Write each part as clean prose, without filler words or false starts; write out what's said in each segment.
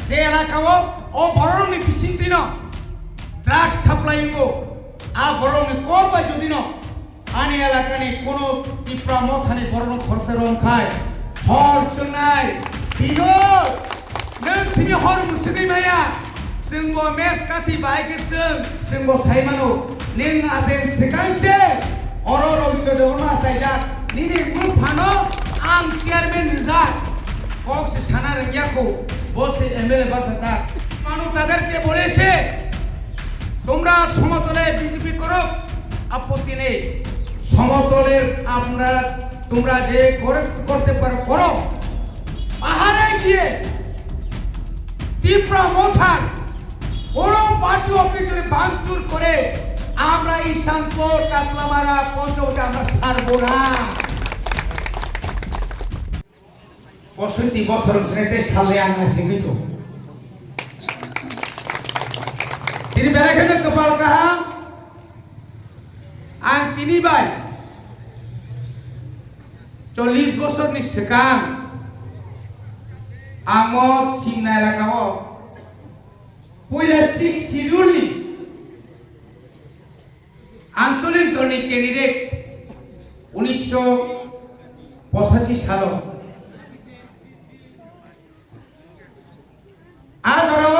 যে এলাকাও ও বরংনি বিসিন্তিনো ড্রাগস সাপ্লাইঙ্গো আ বরংনি কম বা যদি ন আনি এলাকানি কোনো টিপ্রা মথানি বরং খরচা রং খায় হর চুনাই বিনো नों सिनि हर मुसुगै माया जोंबो मेस काथि बाइके जोंबो साइमानो नों आजेन सिगांसे अरो रबिन्द्र देवना साइजा निनि मुफानो आं चेयारमैन रिजा बक्स साना रेंगियाखौ बस एमएलए बासासा मानु তাদেরকে বলেছে তোমরা সমতলে বিজেপি করো আপত্তি নেই সমতলের আমরা তোমরা যে করতে পারো করো পাহাড়ে গিয়ে তীব্র মথার বড় পার্টি অফিসে ভাঙচুর করে আমরা ঈশানপুর কাতলামারা পঞ্চবটে আমরা ছাড়বো না 65 বছর শ্রেণীতে সালে আমরা শিক্ষিত তিনি বেলাখানে কপাল কাহাম আর তিনি ভাই 40 বছরনি সিগাং आङो सिमना एलाकायाव पयला सिरुलनि आঞ্চলিক दलनि कैंडिडेट 1985 सालाव आजराव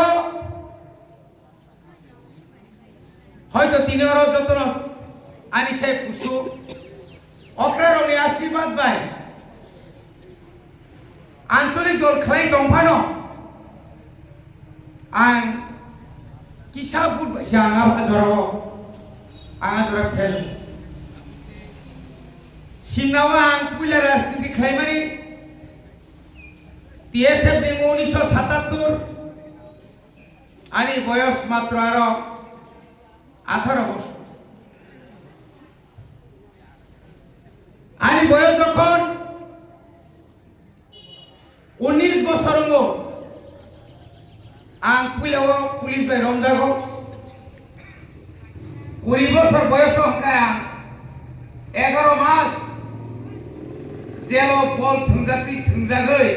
হয়তো তিনিরও যতন আনি সাহেব কুসু অকারণে আশীর্বাদ ভাই আঞ্চলিক দল খাই দংফানো आं किसा बुट बायसा आङा फेल सिमनाव आं पुइला राजनीति खालामनानै टीएसएफ नि 1977 आंनि बयस मात्र आरो 18 বছর आंनि बयस যখন 19 বছর হলো आं पुइलाव पुलिस बाय रंजागो 20 বছর বয়স হंखाय आं 11 मास जेल बल थुंजाति थुंजागै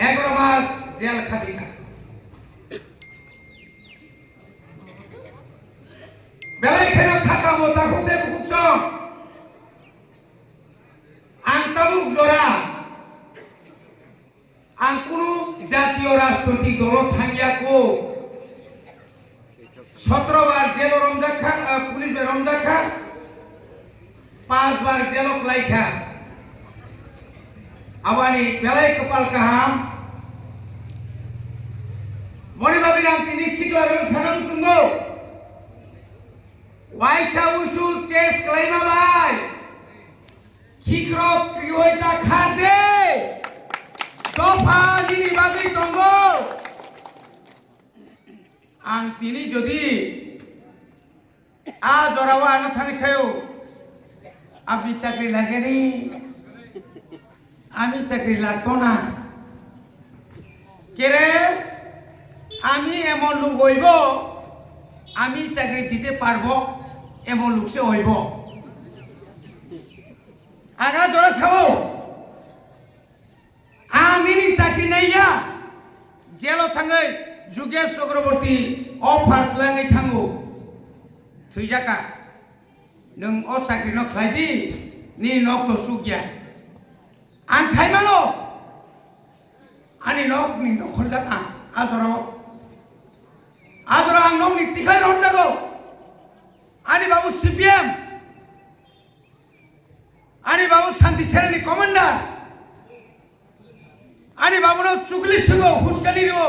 11 मास जेल खाटिना बेलायखेनो थाखा मता खुते बुकसं आं तामुक जरा आं कुनु জাতীয় রাজনৈতিক দল থাঙ্গিয়াকো 17 বার জেল রমজাখা পুলিশ বে রমজাখা 5 বার জেল লাইখা আবানি বেলাই কপাল কাহাম মরিবাবি নাম তিনি সিগলার সানাম সুঙ্গো ওয়াইসা উসু কেস ক্লাইমা বাই খিকরক প্রিয়তা খাদে দফা যিনি বাজি দঙ্গ आं तिनी जदि आ जरावा आनो थाङै सायाव আপনি চাকরি লাগেনি আমি চাকরি লাগতো না কেরে আমি এমন লোক হইব আমি চাকরি দিতে পারবো এমন লোক সে হইব আগা জরা ছাও আমি চাকরি নাইয়া জেল थाङै जुगेश चक्रवर्ती अफार लाङै थाङो थैजाका नों अ साख्रि न खायदि नि नक सुगिया आं साइमानो आनि नक नि नखर जाका आजराव आं नक नि तिखाय रन जागो आनि बाबु सीपीएम आनि बाबु शांति सेनानि कमान्डार आनि बाबु न चुगली सिगो हुस्कानि रो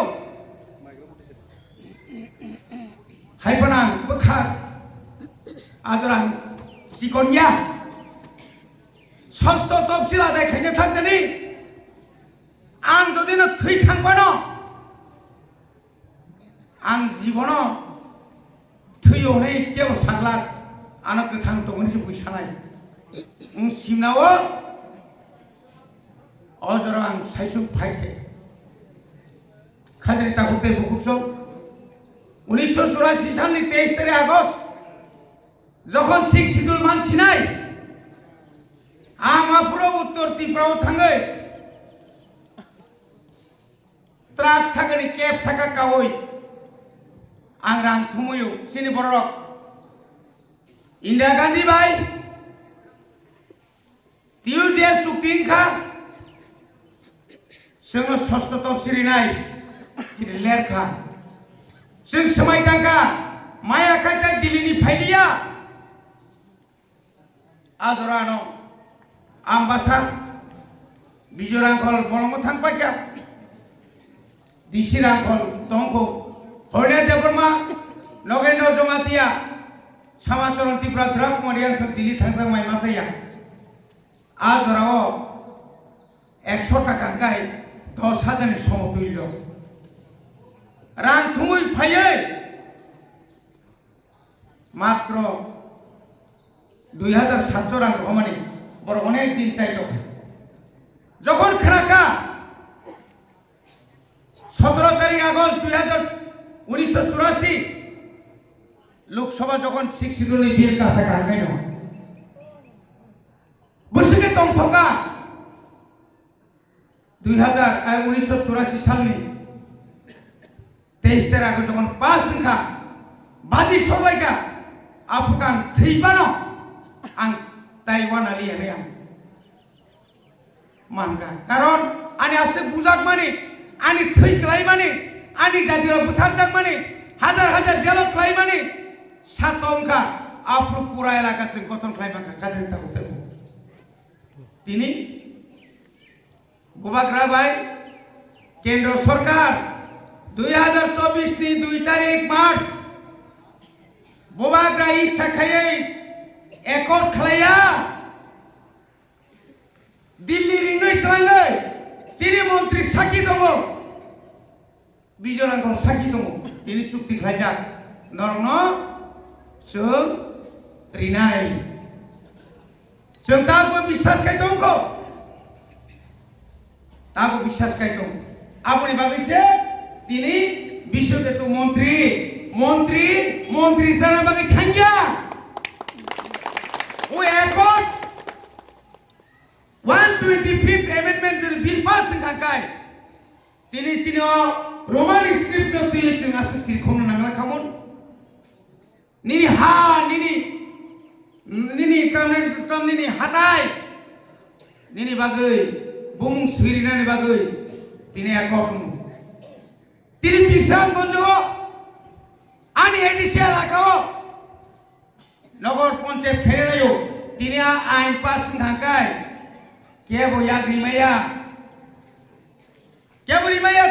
हाइपनां बखा आजरां सिकनिया षष्ठ तफसिला देखायनो थांदोनि आं जदि न थै थांबानो आं जीवन थैयोनै केव सागला आनो गोथां दंनि बुइसानाय सिमनाव अजरां साइसुं फाइखे खाजरि ताकुते बुकुसो 1984 सालनि 23 तारिख আগস্ট যখন सिख शिड्यूल मानसिनाय आं आफुरो उत्तर त्रिपुरायाव थाङै ट्राक सागनि केब साका कावै आं रां थुमुयो सिनि बरक इंदिरा गांधी भाई तिउ जे सुक्तिंखा जोंनो सस्त तफसिरिनाय किनि लेरखा जों समाय तांका माया खायता दिल्लीनि फाइलिया आजरानो आम्बासा बिजरांखल बलंग थांपायका दिसिरांखल तंखौ हरने देबरमा नगेन्द्र जमातिया सामाचरण तिब्रा द्राक मरियां सब दिल्ली थांजां माय मासाया आजराओ 100 टाका गाय 10,000 समतुल्य रां थुमुय फायै मात्र 2,700 रां रमानि बर अनेक दिन चाइतो যখন খানাকা 17 তারিখ আগস্ট 1984 লোকসভা যখন 6 শিডিউল বিয়ের কাছে কাঙ্গাইনো বসিকে তংথকা 1984 সালनि 23 তারিখ আগস্ট যখন পাস সংখ্যা বাজি সবাইকা আফগান থৈবানো आं ताइवान आलियाने आं मानगा कारण आनी आसे बुजाक माने आनी थै क्लाय माने आनी जातिया बुथारजाक माने हाजार हाजार जेलो क्लाय माने सातंका आफु पुरा एलाका जों गठन क्लायमाखा काजों ताखौ तिनि गोबाग्रा भाई केंद्र सरकार 2024 नि 2 तारिख मार्च गोबाग्रा इच्छा खायै एकor khlaya दिल्ली रिङै थाङै चिरि मन्त्रि साखि दङ बिजरांखौ साखि दङ तिनि चुक्ति खायजाक नरन जों रिनाय जों ताबो বিশ্বাস खाय दंखौ ताबो বিশ্বাস खाय दं आपनि बागैसे तिनि बिश्वदेतु मन्त्रि जाना बागै थांगिया वो airport 125th amendment bill pass ngkai tini chino roman script no tiye chung asu si khono nangla khamon nini ha nini kam nini hatai nini bagai bumung swirina ni bagai tini airport tini bisam gonjo ani edisia lakao नगर पंचायत खेरायो तिनिया आइन पास थांकाय केबो याग्रिमाया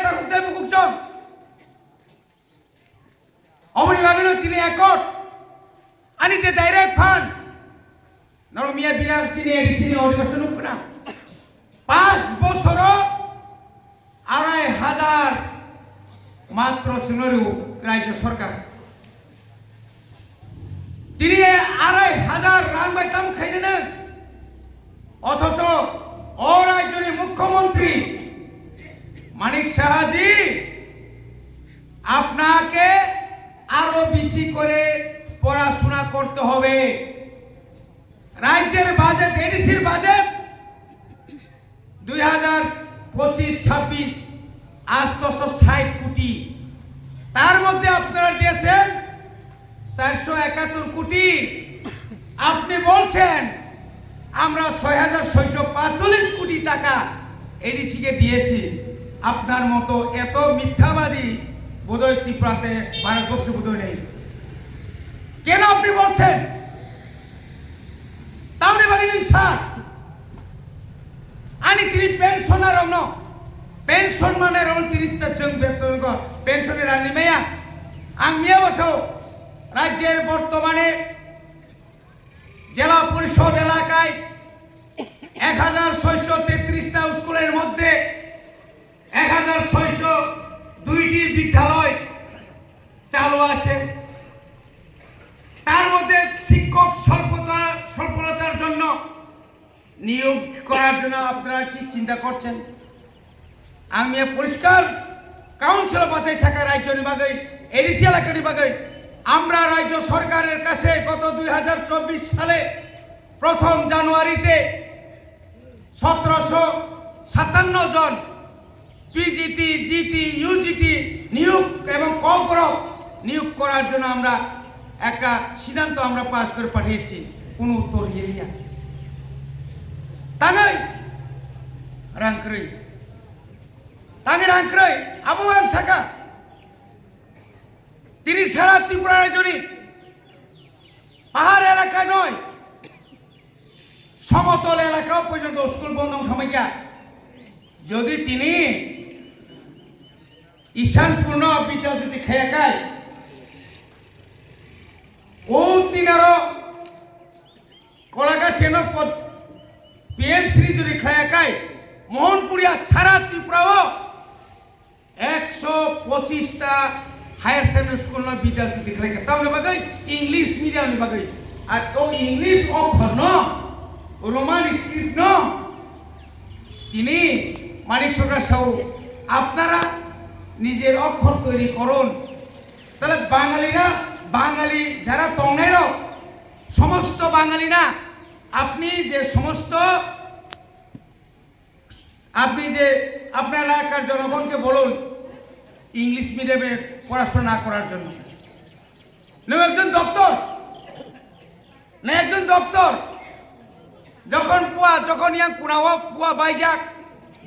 ताकुते बुकुचक अमनि बागनो तिनि एकट अनि जे direct fund नरमिया बिना तिनि एडिसिनि अधिवेशन उपना 5 বছর 2,500 मात्र सुनरु राज्य सरकार তিনি 2,500 রাং বাইতাম খাইনে অথচ ও রাজ্যের মুখ্যমন্ত্রী মানিক সাহাজি আপনাকে আরো বেশি করে পড়াশোনা করতে হবে রাজ্যের বাজেট এডিসির বাজেট 2025-26 860 কোটি তার মধ্যে আপনারা দিয়েছেন 471 কোটি আপনি বলছেন আমরা 6,645 কোটি টাকা এডিসিকে দিয়েছি আপনার মতো এত মিথ্যাবাদী বোধহয় ত্রিপুরাতে ভারতবর্ষে বোধহয় নেই কেন আপনি বলছেন তাহলে বাগিনিন স্যার আনি তিনি পেনশনার অন্য পেনশন মানে রং তিরিশ जों বেতন পেনশনের রানি মেয়া আং মিয়া বসো রাজ্যের বর্তমানে জেলা পরিষদ এলাকায় 1,633টা স্কুলের মধ্যে 1,602টি বিদ্যালয় চালু আছে তার মধ্যে শিক্ষক স্বল্পতার জন্য নিয়োগ করার জন্য আপনারা কি চিন্তা করছেন আমি পরিষ্কার কাউন্সিল বাছাই শাখা রাজ্যের বাগৈ এডিসি এলাকার বাগৈ আমরা রাজ্য সরকারের কাছে গত 2024 সালে প্রথম জানুয়ারিতে 1,757 জন পিজিটি জিটি ইউজিটি নিয়োগ এবং কর্পোরেট নিয়োগ করার জন্য আমরা একটা সিদ্ধান্ত আমরা পাস করে পাঠিয়েছি কোন উত্তর এরিয়া তাঙ্গাই রাংক্রই তাঙ্গে রাংক্রই আবু সাকা তিনি সারা ত্রিপুরা রাজ্যনি পাহাড় এলাকা নয় সমতল এলাকাও পর্যন্ত স্কুল বন্ধ থামাইয়া যদি তিনি ঈশানপূর্ণ বিদ্যালয় যদি খেয়াকায় ও তিনারো কলাগাছেন পিএম শ্রী যদি খেয়াকায় মোহনপুরিয়া সারা ত্রিপুরাও 125টা হায়ার সেকেন্ডারি স্কুল বিদ্যালয় যদি খেয়াকায় তাহলে বাকি ইংলিশ মিডিয়াম বাকি আর ও ইংলিশ অক্ষর ন রোমান স্ক্রিপ্ট ন তিনি মানিক সরকার সাউ আপনারা নিজের অক্ষর তৈরি করুন তাহলে বাঙালিরা বাঙালি যারা তংনাইর সমস্ত বাঙালি না আপনি যে সমস্ত আপনি যে আপনার এলাকার জনগণকে বলুন ইংলিশ মিডিয়ামে পড়াশোনা না করার জন্য একজন দপ্তর না একজন দপ্তর যখন পুয়া যখন ইয়াং কুনাও পুয়া বাইজাক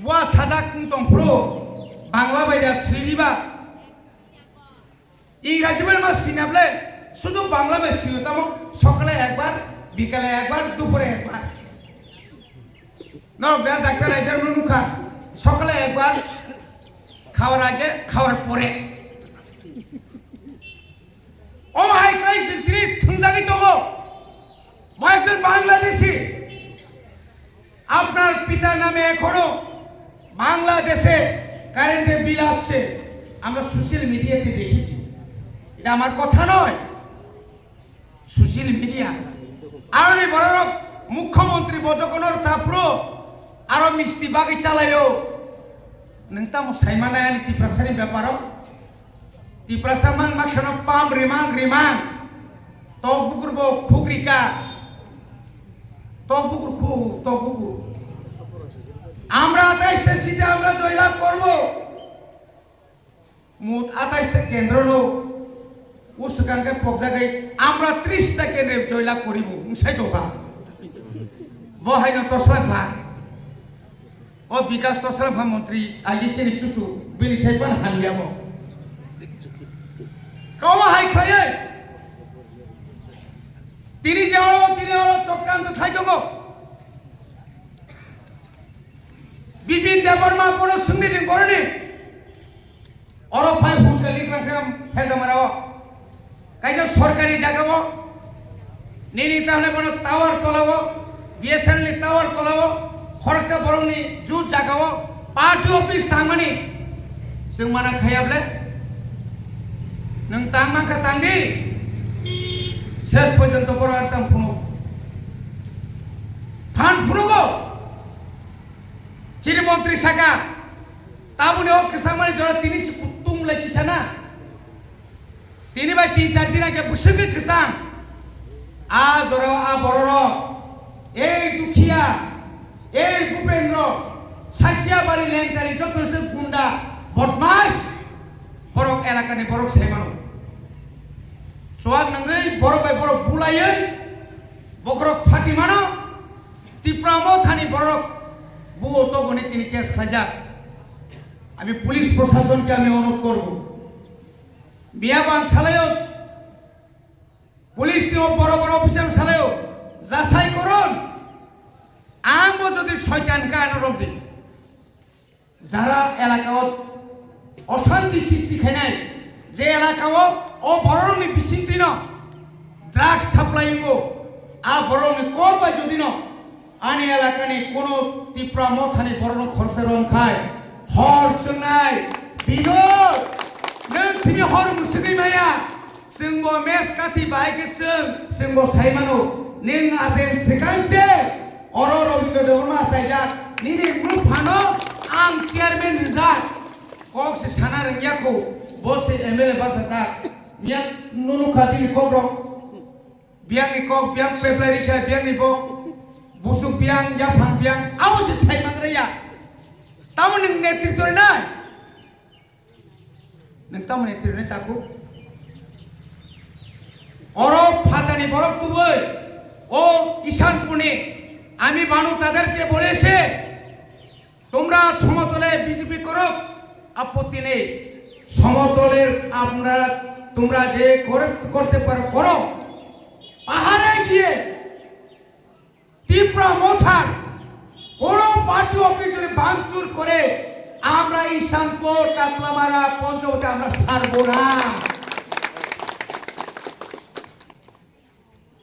বুয়া সাজাক তংপ্রো বাংলা বাইজা সিরিবা ইংরাজি মাস সিনাবলে শুধু বাংলা বেশ সিনতাম সকালে একবার বিকালে একবার দুপুরে একবার নরক ডাক্তার আইজার মুখা সকালে একবার খাওয়ার আগে খাওয়ার পরে ও হাই ক্লাই তিনি থুংজাগি তব একজন বাংলাদেশি আপনার পিতার নামে এখনো বাংলাদেশে কারেন্টের বিল আসছে আমরা সোশ্যাল মিডিয়াতে দেখেছি এটা আমার কথা নয় সোশ্যাল মিডিয়া আর বড় মুখ্যমন্ত্রী বজকনর চাপ্রো আরো মিষ্টি বাগি চালায়ও নংতাম সাইমানায়ানি তিপ্রাসানি ব্যাপারও তিপ্রাসামাং মাখানো পাম রিমাং রিমাং তকবুকুরব খুগরিকা তকবুকুর খুব তকবুকুর আমরা 28 সিটে আমরা জয়লাভ করব মোট 28টা কেন্দ্র লো উসকাঙ্গে পকজাগাই আমরা 30টা কেন্দ্রে জয়লাভ করিব সাইতোবা বহাইন তসলাফা ও বিকাশ তসলাফা মন্ত্রী আইছেনি চুসু বিলি সাইপান হালিয়াম কমা হাই খায় তিনি চক্রান্ত খাইতব বিপিন দেববর্মা কোনো সুন্দরী করনি অরফাই হুসকালি কাম হেদামারাও কাইজো সরকারি জায়গাও নিনি তাহলে বড় টাওয়ার তোলাবো বিএসএনএল টাওয়ার তোলাবো খরচা বরংনি জুট জাগাও পার্টি অফিস থামানি जों माना खायाब्ले नों तांमाखा तांदि शेष पर्यन्त बड़ एकदम फुनो फान फुनुगो चिरि मंत्री साका ताबुने ओ किसामानि जरा तिनि तुम लागिसाना तिनि बाय 3-4 दिन आगे बुसुगे किसान आ जरा आ बड़रो ए दुखिया ए भूपेन्द्र सासिया बारी लेंटारि जतनसे गुंडा बदमाश बरक एलाकानि बरक साइमानो सोआग नंगै बरक बाय बरक बुलायै बकरक फाटिमानो तिप्रामो थानि बरक बुओ तो गनि तिनि केस खाजा आमि पुलिस प्रशासनके आमि अनुरोध करब बियाबान सालायो पुलिस नि बड़ बड़ अफिसार सालायो जासाई करুন आंबो যদি শয়তানকে অনুরোধ দিই যারা এলাকাত অশান্তি সৃষ্টি খাইনাই যে এলাকাও ও বড়নি বিচিন্তি ন ড্রাগস সাপ্লাইঙ্গো আ বড়নি কম বা যদি ন আনি এলাকানি কোন তীব্রা মথানি বড়ন খরচে রং খায় হর চুনাই বিনোদ नों सिनि हर मुसुगै माया जोंबो मेस काथि बाहायके जोंबो साइमानो नों आजेन सिगांसे अरो रबिन्द्र देवबर्मा साइजाक निनि ग्रुप फानो आं चेयारमेन रिजाक कक से साना रंगियाखौ बसे एमएलए बासासा निया नुनु खादिनि कग्र बियांनि कक बियां पेप्लारिका बियांनि बक बुसुक बियां याफां बियां आवसे साइमान रया Tamu neng netrito na. Neng tamu netrito na taku. Oro fatani borok tuboy. O Ishan Pune. Ami banu taderke bolese. Tomra সমতলে বিজেপি করুক আপত্তি নেই সমতলের আপনারা তোমরা যে করতে পারো করো পাহাড়ে গিয়ে তীব্র মোথার কোন পার্টি অফিস যদি ভাঙচুর করে আমরা ঈশানপুর কাতলামারা পঞ্চবটে আমরা ছাড়বো না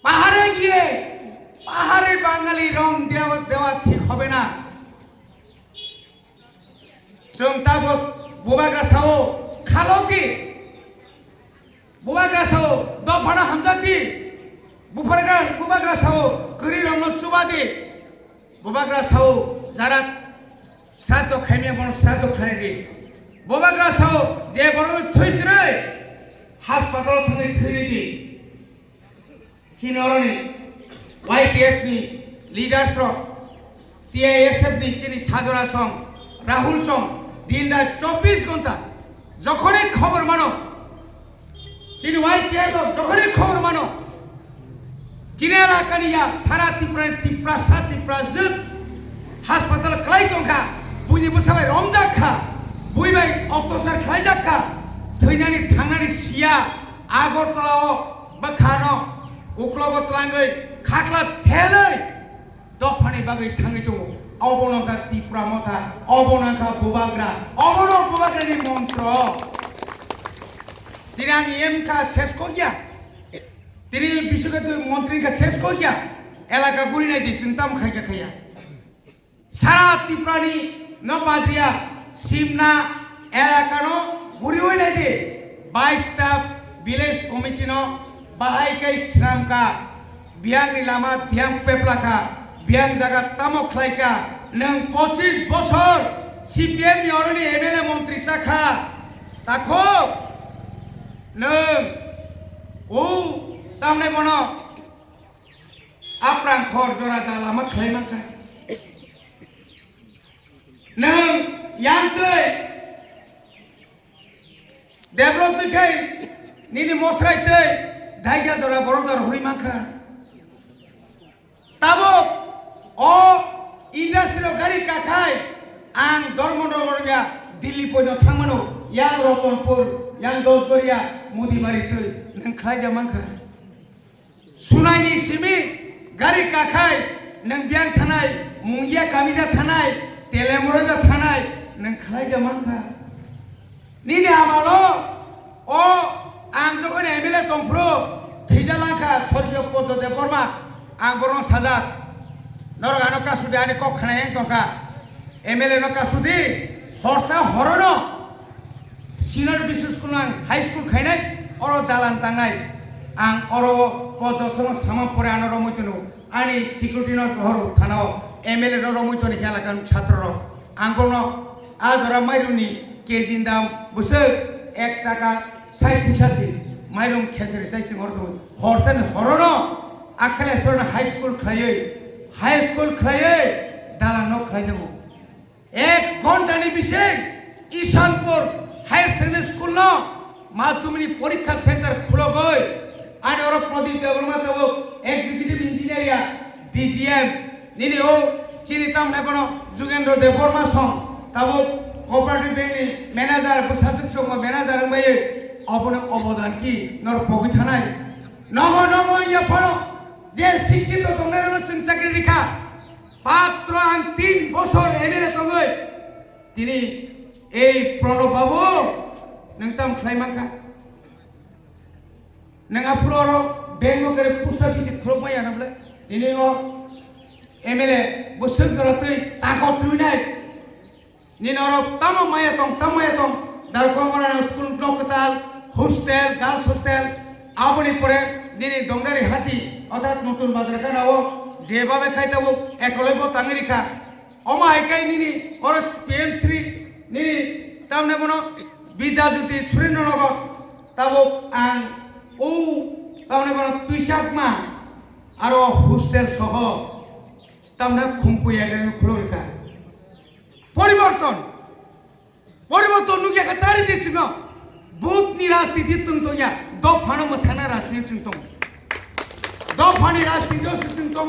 পাহাড়ে গিয়ে পাহাড়ে বাঙালি রং দেওয়া ঠিক হবে না जों ताबो बुबाग्रासाव खालौकी बुबाग्रासाव दफाना हामजाती बुबाग्रासाव गरी रंग सुबादी बुबाग्रासाव जारा श्राद्ध खाइमे बन श्राद्ध खाइदि बुबाग्रासाव जे बरन थैद्रै हासपाताल थांनाय थैदि चिनरनि YPF नि लिडार्स TISF नि चिनि साजरा सं राहुल सं दिन रात 24 घंटा যখনই খবর মানো চিনি YPF যখনই খবর মানো চিনি এলাকানিয়া সারা ত্রিপুরা সাত ত্রিপুরা জুত হাসপাতাল খাই দंखा বইনিবো সবাই রমজাখা বইবাই অক্টোসার খাইজাখা থৈনানি থাंनानै सिया আগরতলাও बखानो उक्लगतलाङै खाख्ला फेलै दफानि बागै थाङै दङ अबनका ত্রিপুরা মথা অবনকা বুবাগ্রানি মন্ত্র তিনি আগে এমকা শেষ কো গিয়া তিনি বিশ্বগত মন্ত্রী কা শেষ কো গিয়া এলাকা গুরি নাই দি চিন্তাম খাইয়া সারা ত্রিপুরানি নবাজিয়া সিমনা এলাকানো গুরি হই নাই দি 22 টা ভিলেজ কমিটি ন বাহাই কে শ্রম কা বিয়াংনি লামা বিয়াং পেপলাকা বিয়াং জায়গা তামক খাইকা নং 25 বছর সিপিএম नि অরনি এমএলএ মন্ত্রী শাখা তাকো নং ও তামনে বন আপ্রাং খর জরা দালামা খাইমাকা নং ইয়াংতৈ ডেভেলপ দেখাই নিনি মসরাইতৈ ধাইগা জরা বড়দার হইমাকা তাবো ও ইন্ডাস্ট্রিয়াল গাড়ি কাখাই आं धर्मनगरनिया दिल्ली पयनो थांमानो यां रतनपुर यां दसगरिया मुदिबारि तै नों खालायजा मांखा सुनायनि सिमि गारि काखाय नों बियां थानाय मुंगिया गामिदा थानाय तेलेमुरजा थानाय नों खालायजा मांखा निनि आमालो ओ आं जखन एमएलए दंफ्रो थैजालांखा सर्गीय पद्मदेव बर्मा आं बरं साजा नरगानो कासुदे आनि कखानाय दंखा एमएलए न कासुदी हरसा हरनो सिनियर बिसि स्कुल हाई स्कुल खाइनाय अर दालान तांनाय आं अर पदसन सामा परे आन रमैतनो आनि सिकिउरिटी न हर थानाव एमएलए न रमैतनि एलाकान छात्र आं गनो आजरा माइरुनि केजिन दाम बुसो 1 टाका 60 पैसासि माइरुं खेसरि साइसिं हरदो हरसानि हरनो आखले सरन हाई स्कुल खाइयै दालान न खाइदो 1 घंटानि बिषय ईशानपुर हायर सेकेंडरी स्कूल न माध्यमिक परीक्षा सेंटर खुलो गई आने और प्रदीप देवबर्मा तब एग्जीक्यूटिव इंजीनियरिया DGM निनी ओ चिनिताम नेबनो जुगेंद्र देवबर्मा सं तब कोऑपरेटिव बैंक नि मैनेजर बसासक सं मैनेजर बाय अपने अवदान की नर पगि थानाय नगो या फलो जे शिक्षित तंगेरनो सिं चाकरी रिखा पात्र आं 3 বছর एमएलए तंगै तिनी ए प्रणब बाबू नोंताम खाइमांखा नोंहा फ्लोर बेंगलर पुसा बिसि खुलमाय आनब्ला तिनी ओ एमएलए बोसोर जरातै ताको त्रुनाय निनर तमाया दं दारकमरा स्कुल नकताल हस्टेल गार्ल्स हस्टेल आबनि परे निनि दंगारी हाती अर्थात नतुन बाजार कानाव जेबाबे खाइताबो एकलैबो तांगिरिखा अमाहायकाय निनि और PM श्री निनि तामने बनो विद्याज्योति सुरेन्द्रनगर ताबो आं ओ तामने बनो तुइसाकमा आरो हस्टेल सह तामने खुंपुया गान खुलरिखा পরিবর্তন পরিবর্তন নুকে তারি দিছিল বুথনি রাজনীতি তুম তো ইয়া দফানো মথানা রাজনীতি তুম তো দফানি রাজনীতি তুম তো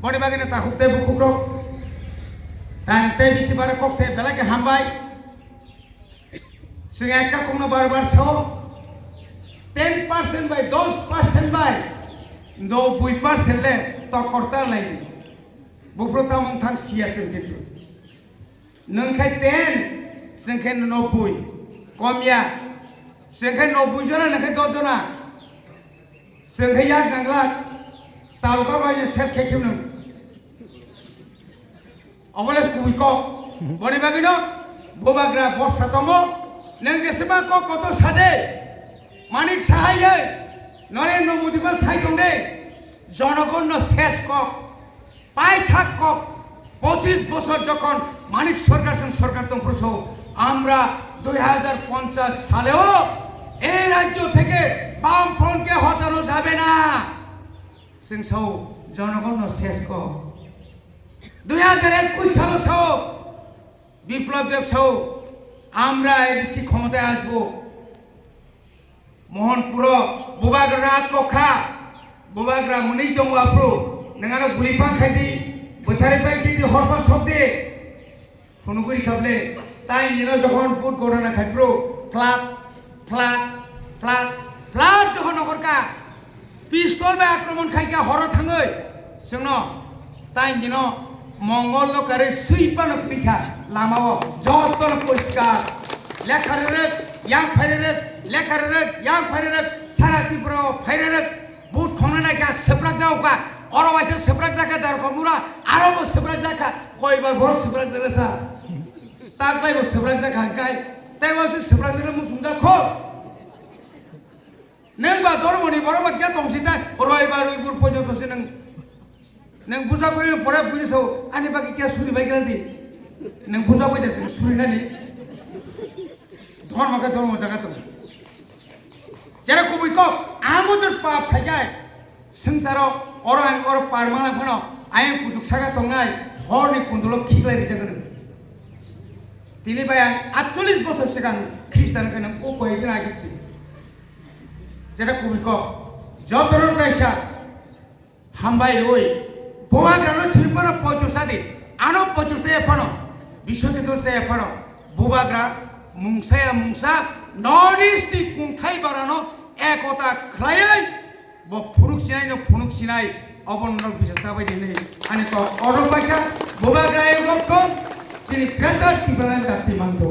বনি বাগিনে তা হুতে বুকুগ্র তে বিসি বারে কক্সে বেলাকে হামবাই সিং একটা কোনো বারবার so 10% by 10% by 90% le to korta lai buprota mong thang sia sem gitu nang khai 10 sengkhen 90 komya sengkhen 90 jona nang khai 2 jona sengkhen ya gangla tau ka ba je ses khai kim nang amole kui ko boni bagino bobagra borsa tomo nang je sema ko koto sade manik sahaye Narendra Modi বা সাইতং দে জনগণ শেষ cock পাই থাক cock 25 বছর যখন মানিক সরকার তং প্রসো আমরা 2050 সালেও এই রাজ্য থেকে বাম ফ্রন্টকে হটানো যাবে না সিং সৌ জনগণ শেষ কক 2021 সাল সৌ বিপ্লব দেব সৌ আমরা এসি ক্ষমতায় আসবো মোহনপুর বুবাগ্রা কোখা বুবাগ্রা মুনি দং আপ্রু নঙানো গুলিপা খাইদি বথারে পাই কি হরপা শব্দে ফনুগুরি খাবলে তাই নিনো যখন পুট গড়না খাইপ্রু ফ্লাট ফ্লাট ফ্লাট ফ্লাট যখন নগরকা পিস্তল বে আক্রমণ খাইকা হর থাঙ্গৈ जोंनो তাই নিনো মঙ্গল নকারে সুইপানো পিখা লামাও যতন পরিষ্কার লেখারে yang fairerek lekarerek yang fairerek sara tipro fairerek but khonana ka seprak jao ka oro baise seprak jaka dar komura aro bo seprak jaka koi bar bor seprak jale sa tak lai bo seprak jaka kai tai bo seprak jale mu sumja kho neng ba dormoni boro ba kya tongsi ta roi bar ui bur pojo to se neng buja koi pore buji so ani ba ki kya suri bai ganti neng buja koi de suri na ni ধর্মকে ধর্ম জায়গা তো যেরকম বইক আমোদের পাপ থাকায় সংসারাव অরং or পারমানা phone আইন কুচুক Saga তংনাই হরনি কুন্দল খিগলাই দিজাগন তিনি by 48 বছর সিগাং খ্রিস্টানকে নং ও কয়েকদিন আগেছি যেটা কবিক যতরণ দাইসা হামবাই ওই বোবাগ্রানো শিল্পনো পয়চুসাদি আনো পয়চুসে এফানো বিশ্বকে দোসে এফানো বোবাগ্রা মুংসায়া মুংসা নর্থ ইস্ট নি কুংথাই বারানো একতা খ্লায়াই ব ফুরুক সিনাই ন ফুনুক সিনাই অবন্নক বিশেষ সাবাই দিনে আনি তো অরবাইকা বোবাগ্রায় লক্ষ্য তিনি গ্রেটার টিবালান জাতি মানতো